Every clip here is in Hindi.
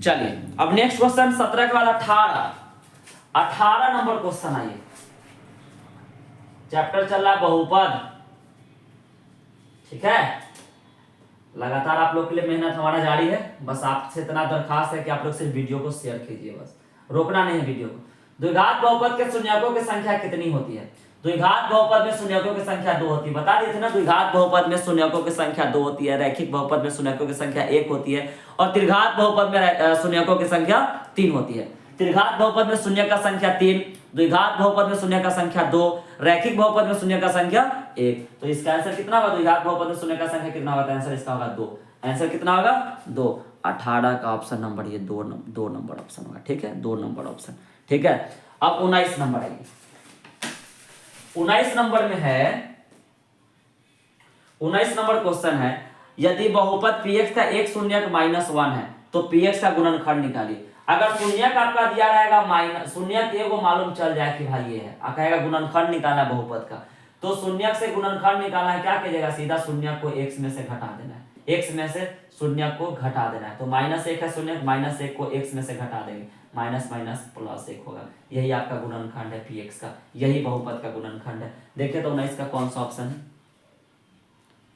चलिए अब नेक्स्ट क्वेश्चन 17 के बाद 18 नंबर क्वेश्चन आइए। चैप्टर चल रहा है बहुपद, ठीक है। लगातार आप लोग के लिए मेहनत हमारा जारी है। बस आपसे इतना दरखास्त है कि आप लोग सिर्फ वीडियो को शेयर कीजिए, बस रोकना नहीं है वीडियो को। द्विघात बहुपद के शून्यकों की संख्या कितनी होती है? द्विघात बहुपद में शून्यकों की संख्या 2 होती है, बता दिए थे ना। द्विघात बहुपद में शून्यकों की संख्या 2 होती है, रैखिक बहुपद में शून्यकों की संख्या 1 होती है, और त्रिघात बहुपद में शून्यकों की संख्या 3 होती है। त्रिघात बहुपद में शून्य का संख्या 3, द्विघात बहुपद में शून्य का संख्या 2, रैखिक बहुपद में शून्य का संख्या 1। तो इसका आंसर कितना होगा? द्विघात बहुपद में शून्य का संख्या कितना होगा? आंसर इसका होगा 2। आंसर कितना होगा? 2। 18 का ऑप्शन नंबर ये 2 नंबर ऑप्शन होगा, ठीक है, 2 नंबर ऑप्शन, ठीक है। अब 19 नंबर आइए। 19 नंबर में है, 19 नंबर क्वेश्चन है, यदि बहुपद px का एक शून्यक -1 है तो px का गुणनखंड निकालिए। अगर शून्यक आपका दिया रहेगा माइनस, शून्यक ये को मालूम चल जाए कि भाई ये है, कहेगा गुणनखंड निकालना है बहुपद का, तो शून्यक से गुणनखंड निकालना है, क्या कीजिएगा? सीधा शून्यक को x में से घटा देना है, x में से शून्यक को घटा देना है। तो -1 है शून्यक, -1 को x में से घटा देंगे, माइनस प्लस 1 होगा। यही आपका गुणनखंड है px का, यही बहुपद का गुणनखंड है। देखिए तो 19 का कौन सा ऑप्शन है?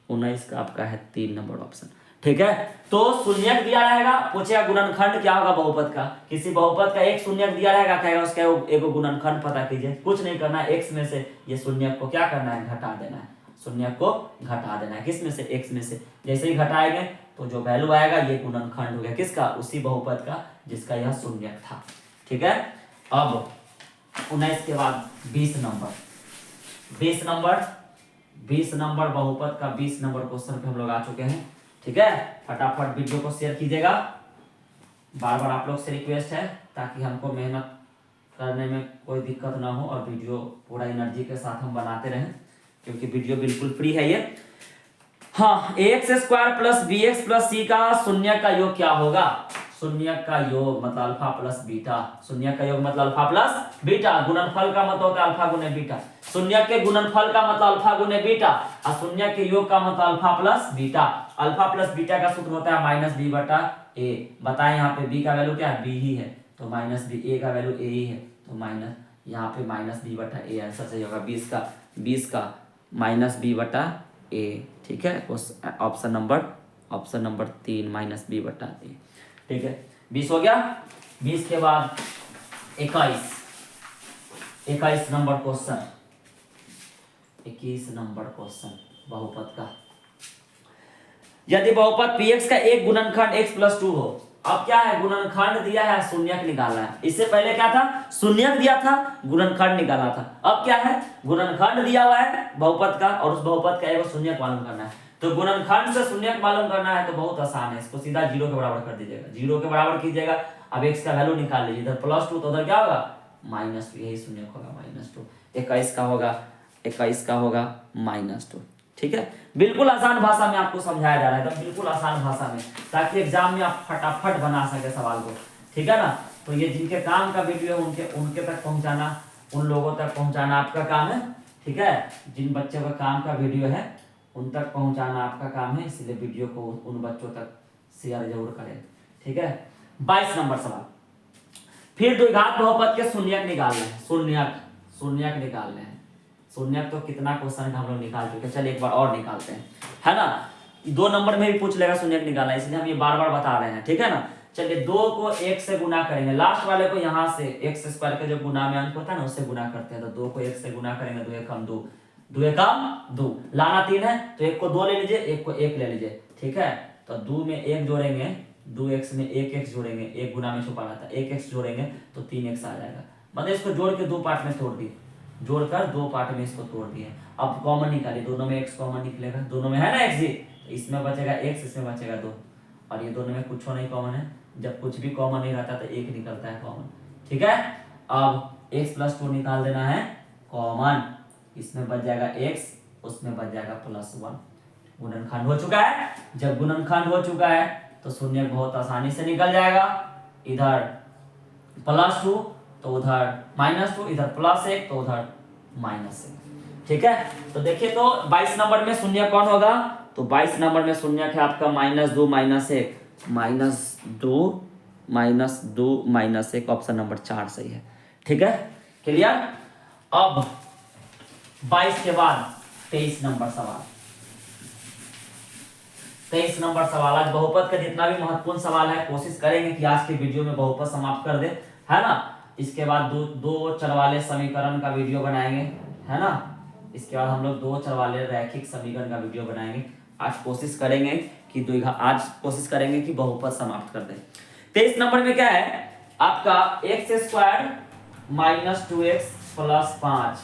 19 का आपका है 3 नंबर ऑप्शन, ठीक है। तो शून्यक दिया रहेगा, पूछेगा गुणनखंड क्या होगा बहुपद का। किसी बहुपद का एक शून्यक दिया रहेगा, कहेगा उसका एक गुणनखंड पता कीजिए। कुछ नहीं करना है, x में से ये शून्यक को क्या करना है? घटा देना है। शून्यक को घटा देना है, किस में से? x में से। जैसे ही घटाएंगे तो जो वैल्यू आएगा ये गुणनखंड हो गया, किसका? उसी बहुपद का जिसका यह शून्यक था, ठीक है। अब 19 के बाद 20 नंबर बहुपद का 20 नंबर क्वेश्चन पे हम लोग आ चुके हैं, ठीक है। फटाफट वीडियो को शेयर कीजिएगा, बार बार आप लोग से रिक्वेस्ट है, ताकि हमको मेहनत करने में कोई दिक्कत ना हो और वीडियो पूरा एनर्जी के साथ हम बनाते रहें, क्योंकि वीडियो बिल्कुल फ्री है ये। हाँ, ax² plus bx plus c का शून्य का योग क्या होगा? शून्य का योग मतलब अल्फा प्लस बीटा। शून्य का योग मतलब अल्फा प्लस बीटा। गुणनफल का मतलब होता है अल्फा गुने बीटा। शून्य के गुणनफल का मतलब अल्फा गुने बीटा, और शून्य के योग का मतलब alpha plus beta. Alpha plus beta का सूत्र होता है -b/a। बताएं यहाँ पे b का वैल्यू क्या है? b ही है, तो -b। a का वैल्यू a ही है, तो माइनस, यहाँ पे -b/a आंसर सही होगा। 20 का -b/a, ठीक है। उस ऑप्शन नंबर 3 -b/a, ठीक है। 20 हो गया। 20 के बाद 21 नंबर क्वेश्चन, 21 नंबर क्वेश्चन बहुपद का। यदि बहुपद px का एक गुणनखंड x + 2 हो। अब क्या है? गुणनखंड दिया है, शून्यक निकालना है। इससे पहले क्या था? शून्यक दिया था, गुणनखंड निकाला था। अब क्या है? गुणनखंड दिया हुआ है बहुपद का, और उस बहुपद का एक शून्यक मालूम करना है। तो गुणनखंड से शून्यक मालूम करना है तो बहुत आसान है, इसको सीधा 0 के बराबर कर दीजिएगा। 0 के बराबर कीजिएगा। अब x का वैल्यू निकाल लीजिए, इधर +2 तो उधर क्या होगा? -2, यही शून्यक होगा, -2। 21 का होगा -2, ठीक है। बिल्कुल आसान भाषा में आपको समझाया जा रहा है, एकदम बिल्कुल आसान भाषा में, ताकि एग्जाम में आप फटाफट बना सके सवाल को, ठीक है ना। तो ये जिनके काम का वीडियो है उनके तक पहुंचाना, उन लोगों तक पहुंचाना आपका काम है, ठीक है। जिन बच्चों का काम का वीडियो है उन तक पहुंचाना आपका काम है, इसलिए वीडियो को उन बच्चों तक शेयर जरूर करें, ठीक है। 22 नंबर सवाल, फिर द्विघात बहुपद के शून्यक निकालना है। शून्यक निकालने हैं। शून्यक तो कितना क्वेश्चन हम लोग निकाल चुके हैं, चलिए एक बार और निकालते हैं, है ना। 2 नंबर में भी पूछ लेगा शून्यक निकालना, इसलिए हम ये बार बार बता रहे हैं, ठीक है ना। चलिए 2 को 1 से गुना करेंगे, लास्ट वाले को यहाँ से x² के जो गुना में अंक होता है ना उससे गुना करते हैं। तो 2 को 1 से गुना करेंगे, 2 एकम 2, 2 एकम 2, लाना 3 है तो 1 को 2 ले लीजिए, 1 को 1 ले लीजिए, ठीक है। तो 2 में 1 जोड़ेंगे, 2x में 1x जोड़ेंगे, 1 गुना में छुपा रहता है, 1x जोड़ेंगे तो 3x आ जाएगा। मतलब इसको जोड़ के 2 पार्ट में तोड़ दिए, जोड़कर 2 पार्ट में इसको तोड़ दिए। अब कॉमन निकालिए, दोनों में x कॉमन निकलेगा, दोनों में है ना x जी, तो इसमें बचेगा x, इसमें बचेगा 2, और ये दोनों में कुछ नहीं कॉमन है। जब कुछ भी कॉमन नहीं रहता तो 1 निकलता है कॉमन, ठीक है। अब x + 2 निकाल देना है कॉमन, इसमें बच जाएगा x, उसमें बच जाएगा +1। गुणनखंड हो चुका है। जब गुणनखंड हो चुका है तो शून्यक बहुत आसानी से निकल जाएगा। इधर +2 तो उधर -2, इधर +1 तो उधर -1, ठीक है। तो देखिए तो 22 नंबर में शून्य कौन होगा? तो 22 नंबर में शून्य है आपका -2 -1, -2 -2 -1 ऑप्शन नंबर 4 सही है। ठीक है, क्लियर। अब 22 के बाद 23 नंबर सवाल। 23 नंबर सवाल, आज बहुपद का जितना भी महत्वपूर्ण सवाल है कोशिश करेंगे कि आज के वीडियो में बहुपद समाप्त कर दे, है ना। इसके बाद दो चर वाले समीकरण का वीडियो बनाएंगे, है ना। इसके बाद हम लोग 2 चर वाले रैखिक समीकरण का वीडियो बनाएंगे। आज कोशिश करेंगे कि बहुपद समाप्त कर दें। 23 नंबर में क्या है आपका x² - 2x + 5।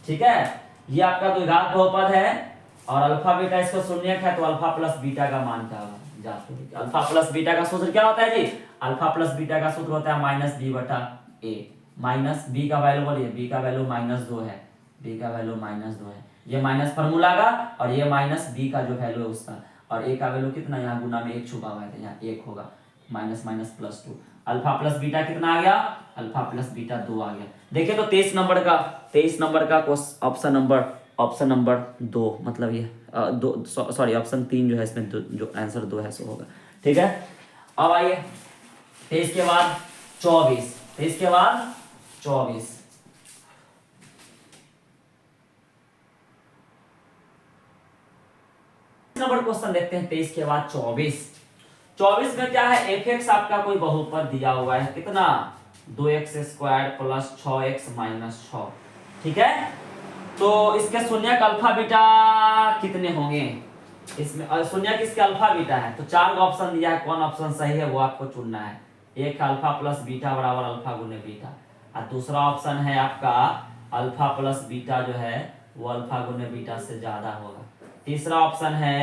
ठीक है, ये आपका द्विघात बहुपद है और अल्फा बीटा इसको शून्य है, तो अल्फा प्लस बीटा का मान क्या होगा जांच करिए। अल्फा प्लस बीटा का सूत्र क्या होता है जी? अल्फा प्लस बीटा का सूत्र होता है -b/a। माइनस b का वैल्यू बोलिए, b का वैल्यू -2 है, b का वैल्यू -2 है। ये माइनस फार्मूला का और ये माइनस b का जो वैल्यू है उसका, और a का वैल्यू कितना, यहाँ गुना में 1 छुपा हुआ है, यहाँ 1 होगा, -+2। अल्फा प्लस बीटा कितना आ गया? अल्फा प्लस बीटा 2 आ गया। देखिए तो 23 नंबर का ऑप्शन नंबर 2, मतलब ये ऑप्शन 3 जो है इसमें जो आंसर 2 है सो होगा। ठीक है, अब आइए 23 के बाद 24। 23 के बाद 24 नंबर क्वेश्चन देखते हैं। 23 के बाद 24 में क्या है, f(x) आपका कोई बहुपद दिया हुआ है, कितना 2x² + 6x - 6। ठीक है, तो इसके शून्यक अल्फा बीटा कितने होंगे? इसमें शून्यक इसके अल्फा बीटा है, तो 4 ऑप्शन दिया है, कौन ऑप्शन सही है वो आपको चुनना है। एक अल्फा प्लस बीटा बराबर अल्फा गुने बीटा, और दूसरा ऑप्शन है आपका अल्फा प्लस बीटा जो है वो अल्फा गुने बीटा से ज्यादा होगा। तीसरा ऑप्शन है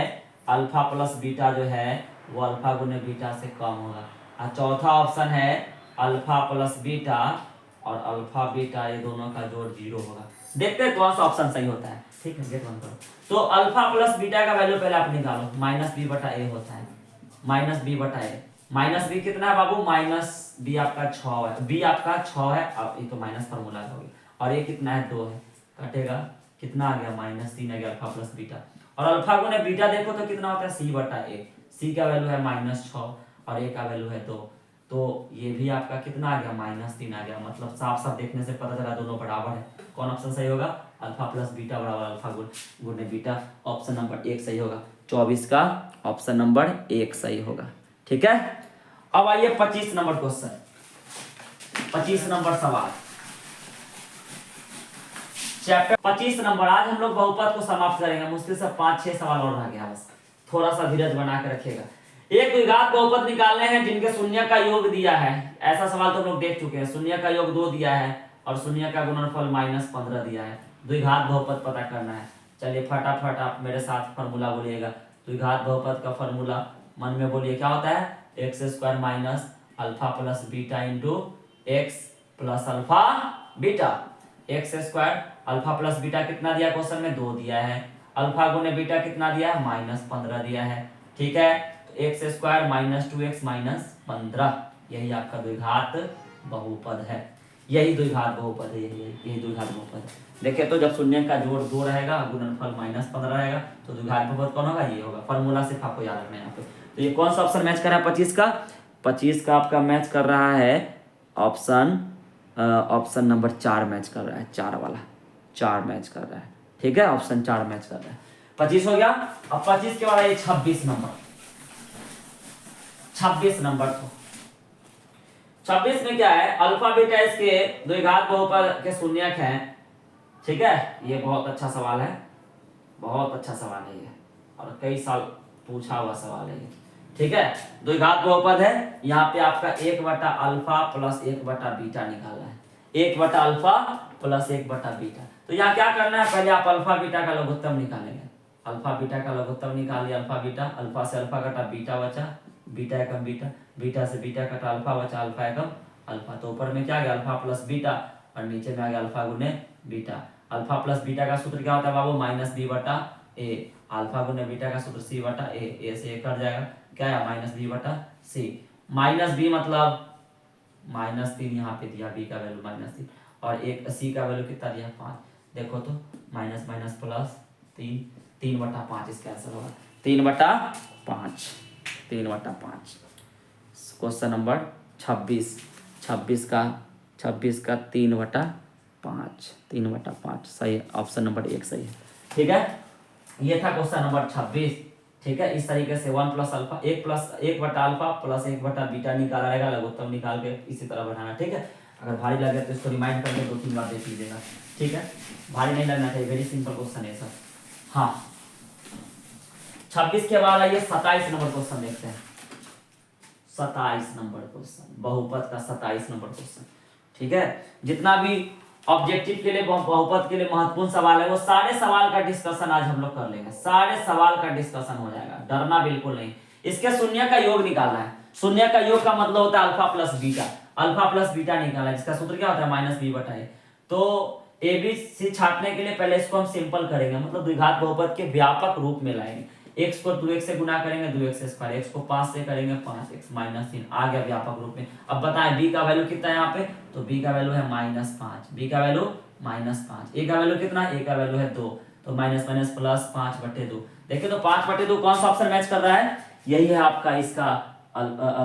अल्फा प्लस बीटा जो है वो अल्फा गुने बीटा से कम होगा, और चौथा ऑप्शन है अल्फा प्लस बीटा और अल्फा बीटा ये दोनों का जोड़ 0 होगा। देखते हैं कौन सा ऑप्शन सही होता है। ठीक है, गेट बंद करो। तो अल्फा प्लस बीटा का वैल्यू पहले आप निकालो, -b/a होता है, -b/a। -b कितना है बाबू? -b आपका 6 है, b आपका 6 है, अब ये तो माइनस फार्मूला हो गया, और ये कितना है 2 है, कटेगा कितना आ गया -3 आ गया अल्फा प्लस बीटा। और अल्फा गुने बीटा देखो तो कितना होता है c/a। c का वैल्यू है -6 और a का वैल्यू है 2, तो ये भी आपका कितना आ गया -3 आ गया। मतलब साफ साफ देखने से पता चला दोनों बराबर है। कौन ऑप्शन सही होगा? अल्फा प्लस बीटा बराबर अल्फा गुने बीटा, ऑप्शन नंबर 1 सही होगा। 24 का ऑप्शन नंबर 1 सही होगा। ठीक है, अब आइए 25 नंबर क्वेश्चन। 25 नंबर सवाल, चैप्टर 25 नंबर। आज हम लोग बहुपद को समाप्त करेंगे, मुश्किल से 5-6 सवाल और रह गया, बस थोड़ा सा धीरज बना के रखिएगा। एक द्विघात बहुपद निकालने हैं जिनके शून्य का योग दिया है। ऐसा सवाल तो हम लोग देख चुके हैं। शून्य का योग 2 दिया है और शून्य का गुणनफल -15 दिया है। द्विघात बहुपद पता करना है। चलिए फटाफट आप मेरे साथ फॉर्मूला बोलिएगा। द्विघात बहुपद का फॉर्मूला मन में बोलिए, क्या होता है? x² - alpha plus beta into x plus alpha beta. x² alpha plus beta कितना दिया क्वेश्चन में? 2 दिया है। अल्फा गुने बीटा कितना दिया है? -15 दिया है। ठीक है, तो x² - 2x - 15 यही आपका द्विघात बहुपद है। यही द्विघात बहुपद है, यही द्विघात बहुपद है। देखिए तो जब शून्य का जोड़ 2 रहेगा, गुणनफल -15 रहेगा, तो द्विघात बहुपद कौन होगा? ये होगा। फॉर्मूला सिर्फ आपको याद रखना है यहाँ पे। तो ये कौन सा ऑप्शन मैच कर रहा है 25 का? 25 का आपका मैच कर रहा है ऑप्शन नंबर 4 मैच कर रहा है, 4 वाला 4 मैच कर रहा है। ठीक है, ऑप्शन 4 मैच कर रहा है। 25 हो गया। अब 25 के बाद ये 26 नंबर। 26 नंबर तो 26 में क्या है? अल्फा बीटा इसके द्विघात बहुपद के शून्यक हैं। ठीक है, ये बहुत अच्छा सवाल है, बहुत अच्छा सवाल है ये, और कई साल पूछा हुआ सवाल है ये। ठीक है, द्विघात बहुपद है। यहाँ पे आपका 1/अल्फा प्लस 1/बीटा निकालना है। 1/अल्फा प्लस 1/बीटा। तो यहाँ क्या करना है? पहले आप अल्फा बीटा का लघुत्तम निकालेंगे। अल्फा बीटा का लघुत्तम निकालिए। अल्फा बीटा, अल्फा से अल्फा कटा बीटा बचा, बीटा एकम बीटा, बीटा से बीटा कटा अल्फा बचा, अल्फा एकम अल्फा। तो ऊपर में क्या आ गया? अल्फा प्लस बीटा, और नीचे में आ गया अल्फा गुने बीटा। अल्फा प्लस बीटा का सूत्र क्या होता है बाबू? -b/a। अल्फा गुने बीटा का सूत्र c/a, a से a कट जाएगा, क्या है? -b/c। -b मतलब -3 यहाँ पे दिया, b का वैल्यू -3, और एक c का वैल्यू कितना दिया? 5। देखो तो माइनस माइनस प्लस 3/5 इसका आंसर होगा। 3/5 क्वेश्चन नंबर 26, 26 का 3/5, 3/5 सही है, ऑप्शन नंबर 1 सही है। ठीक है, ये था क्वेश्चन नंबर 26। ठीक है, इस तरीके से 1 प्लस अल्फा 1/अल्फा प्लस 1/बीटा निकाला रहेगा, लघुत्तम निकाल के इसी तरह बनाना। ठीक है, अगर भारी लगे तो इसको रिमाइंड करके 2-3 बार देख लीजिएगा। ठीक है, भारी नहीं लगना चाहिए, वेरी सिंपल क्वेश्चन है सर। हाँ, 26 के बाद आइए 27 नंबर क्वेश्चन देखते हैं। 27 नंबर क्वेश्चन, बहुपद का 27 नंबर क्वेश्चन। ठीक है, जितना भी ऑब्जेक्टिव के लिए बहुपद के लिए महत्वपूर्ण सवाल है वो सारे सवाल का डिस्कशन आज हम लोग कर लेंगे। सारे सवाल का डिस्कशन हो जाएगा, डरना बिल्कुल नहीं। इसके शून्य का योग निकालना है। शून्य का योग का मतलब होता है alpha plus beta. Alpha plus beta निकालना है, जिसका सूत्र क्या होता है -b/a। तो ABC छापने के लिए पहले इसको हम सिंपल करेंगे, मतलब द्विघात बहुपद के व्यापक रूप में लाएंगे। x को 2x से गुना करेंगे 2x², x को 5 से करेंगे 5x -3 आ गया व्यापक रूप में। अब बताएं b का वैल्यू कितना है यहाँ पे, तो b का वैल्यू है -5, b का वैल्यू -5, a का वैल्यू कितना है, a का वैल्यू है 2, तो माइनस प्लस 5/2। देखिए तो 5/2 कौन सा ऑप्शन मैच कर रहा है, यही है आपका इसका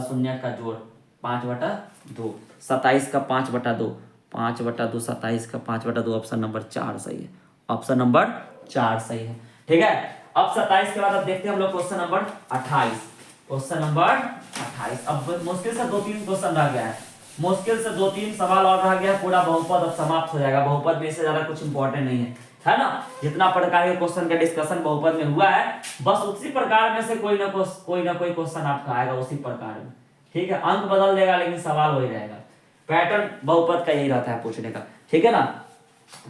शून्य का जोड़ 5/2। 27 का 5/2, 5/2 27 का 5/2, ऑप्शन नंबर 4 सही है, ऑप्शन नंबर 4 सही है। ठीक है, अब 27 के बाद अब देखते हैं हम लोग क्वेश्चन नंबर 28। क्वेश्चन नंबर 28, अब मुश्किल से 2-3 क्वेश्चन रह गया है, मुश्किल से 2-3 सवाल और रह गया है, पूरा बहुपद अब समाप्त हो जाएगा। बहुपद में इससे ज्यादा कुछ इंपॉर्टेंट नहीं है ना। जितना प्रकार के क्वेश्चन का डिस्कशन बहुपद में हुआ है, बस उसी प्रकार में से कोई ना कोई क्वेश्चन आपका आएगा उसी प्रकार में। ठीक है, अंक बदल देगा लेकिन सवाल वही रहेगा। पैटर्न बहुपद का यही रहता है पूछने का। ठीक है ना,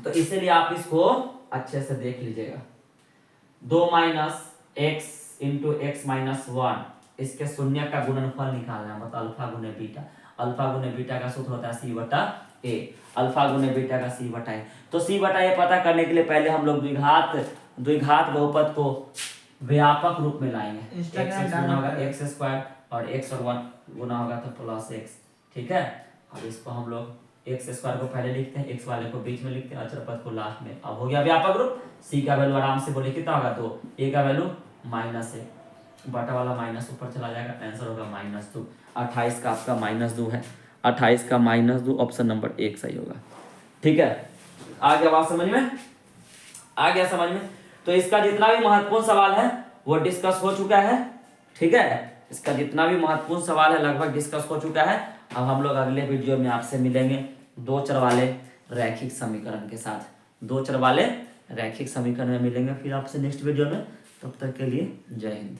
तो इसीलिए आप इसको अच्छे से देख लीजिएगा। 2 x इंटू x -1, इसके शून्य का गुणनफल निकालना है, मतलब अल्फा गुने बीटा। अल्फा गुने बीटा का सूत्र होता है c/a, अल्फा गुने बीटा का c/a। तो c/a पता करने के लिए पहले हम लोग द्विघात बहुपद को व्यापक रूप में लाएंगे। x गुना होगा x² और x और 1 गुना होगा तो प्लस x। ठीक है, अब इसको हम लोग x² को पहले लिखते हैं, x वाले को बीच में लिखते हैं, अचर पद को लास्ट में। अब हो गया व्यापक रूप। c का वैल्यू आराम से बोले कितना होगा 2, a का वैल्यू -1, बटा वाला माइनस ऊपर चला जाएगा, आंसर होगा -2। 28 का आपका -2 है, 28 का -2, ऑप्शन नंबर 1 सही होगा। ठीक है, आ गया बात समझ में, आ गया समझ में। तो इसका जितना भी महत्वपूर्ण सवाल है वो डिस्कस हो चुका है। ठीक है, इसका जितना भी महत्वपूर्ण सवाल है लगभग डिस्कस हो चुका है। अब हम लोग अगले वीडियो में आपसे मिलेंगे 2 चर वाले रैखिक समीकरण के साथ। 2 चर वाले रैखिक समीकरण में मिलेंगे फिर आपसे नेक्स्ट वीडियो में। तब तक के लिए जय हिंद।